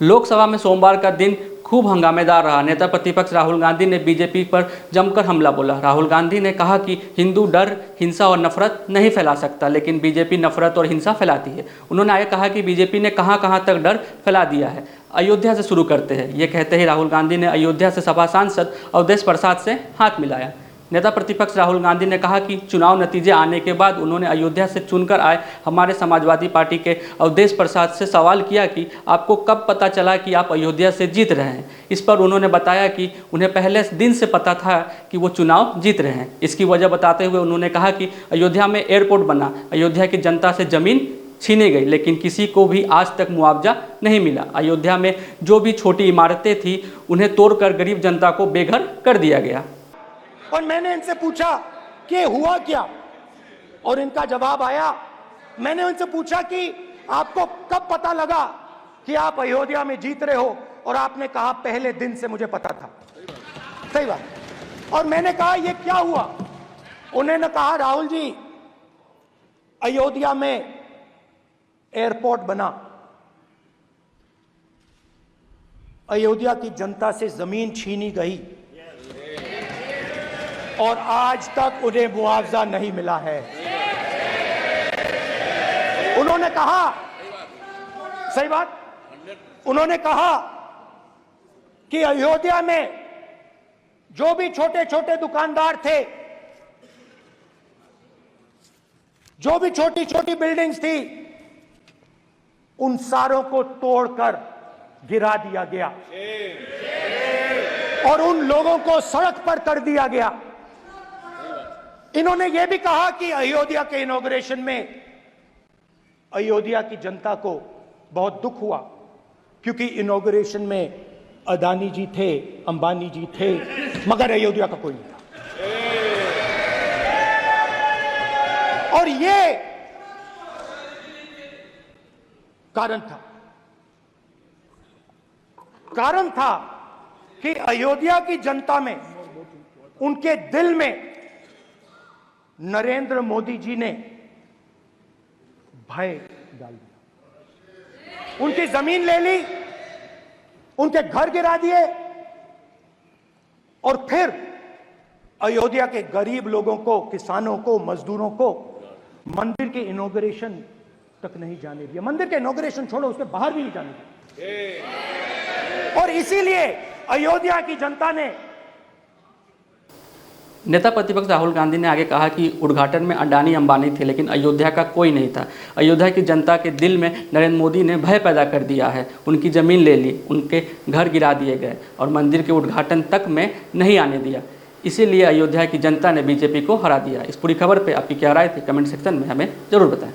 लोकसभा में सोमवार का दिन खूब हंगामेदार रहा। नेता प्रतिपक्ष राहुल गांधी ने बीजेपी पर जमकर हमला बोला। राहुल गांधी ने कहा कि हिंदू डर, हिंसा और नफरत नहीं फैला सकता, लेकिन बीजेपी नफरत और हिंसा फैलाती है। उन्होंने आगे कहा कि बीजेपी ने कहां कहां तक डर फैला दिया है। अयोध्या से शुरू करते हैं। ये कहते ही राहुल गांधी ने अयोध्या से सपा सांसद अवधेश प्रसाद से हाथ मिलाया। नेता प्रतिपक्ष राहुल गांधी ने कहा कि चुनाव नतीजे आने के बाद उन्होंने अयोध्या से चुनकर आए हमारे समाजवादी पार्टी के अवधेश प्रसाद से सवाल किया कि आपको कब पता चला कि आप अयोध्या से जीत रहे हैं। इस पर उन्होंने बताया कि उन्हें पहले दिन से पता था कि वो चुनाव जीत रहे हैं। इसकी वजह बताते हुए उन्होंने कहा कि अयोध्या में एयरपोर्ट बना, अयोध्या की जनता से ज़मीन छीनी गई, लेकिन किसी को भी आज तक मुआवजा नहीं मिला। अयोध्या में जो भी छोटी इमारतें थी उन्हें तोड़कर गरीब जनता को बेघर कर दिया गया। और मैंने इनसे पूछा कि हुआ क्या, और इनका जवाब आया। मैंने उनसे पूछा कि आपको कब पता लगा कि आप अयोध्या में जीत रहे हो, और आपने कहा पहले दिन से मुझे पता था। सही बात। और मैंने कहा ये क्या हुआ। उन्होंने कहा राहुल जी, अयोध्या में एयरपोर्ट बना, अयोध्या की जनता से जमीन छीनी गई और आज तक उन्हें मुआवजा नहीं मिला है। उन्होंने कहा, सही बात, उन्होंने कहा कि अयोध्या में जो भी छोटे छोटे दुकानदार थे, जो भी छोटी छोटी बिल्डिंग्स थी, उन सारों को तोड़कर गिरा दिया गया और उन लोगों को सड़क पर कर दिया गया। इन्होंने यह भी कहा कि अयोध्या के इनॉग्रेशन में अयोध्या की जनता को बहुत दुख हुआ, क्योंकि इनॉग्रेशन में अदानी जी थे, अंबानी जी थे, मगर अयोध्या का कोई नहीं था। और यह कारण था कि अयोध्या की जनता में, उनके दिल में नरेंद्र मोदी जी ने भय डाल दिया। उनकी जमीन ले ली, उनके घर गिरा दिए, और फिर अयोध्या के गरीब लोगों को, किसानों को, मजदूरों को मंदिर के इनॉग्रेशन तक नहीं जाने दिया। मंदिर के इनॉग्रेशन छोड़ो, उसके बाहर भी नहीं जाने दिया। और इसीलिए अयोध्या की जनता ने। नेता प्रतिपक्ष राहुल गांधी ने आगे कहा कि उद्घाटन में अडानी अंबानी थे, लेकिन अयोध्या का कोई नहीं था। अयोध्या की जनता के दिल में नरेंद्र मोदी ने भय पैदा कर दिया है। उनकी ज़मीन ले ली, उनके घर गिरा दिए गए और मंदिर के उद्घाटन तक में नहीं आने दिया। इसीलिए अयोध्या की जनता ने बीजेपी को हरा दिया। इस पूरी खबर पर आपकी क्या राय थी, कमेंट सेक्शन में हमें ज़रूर बताएं।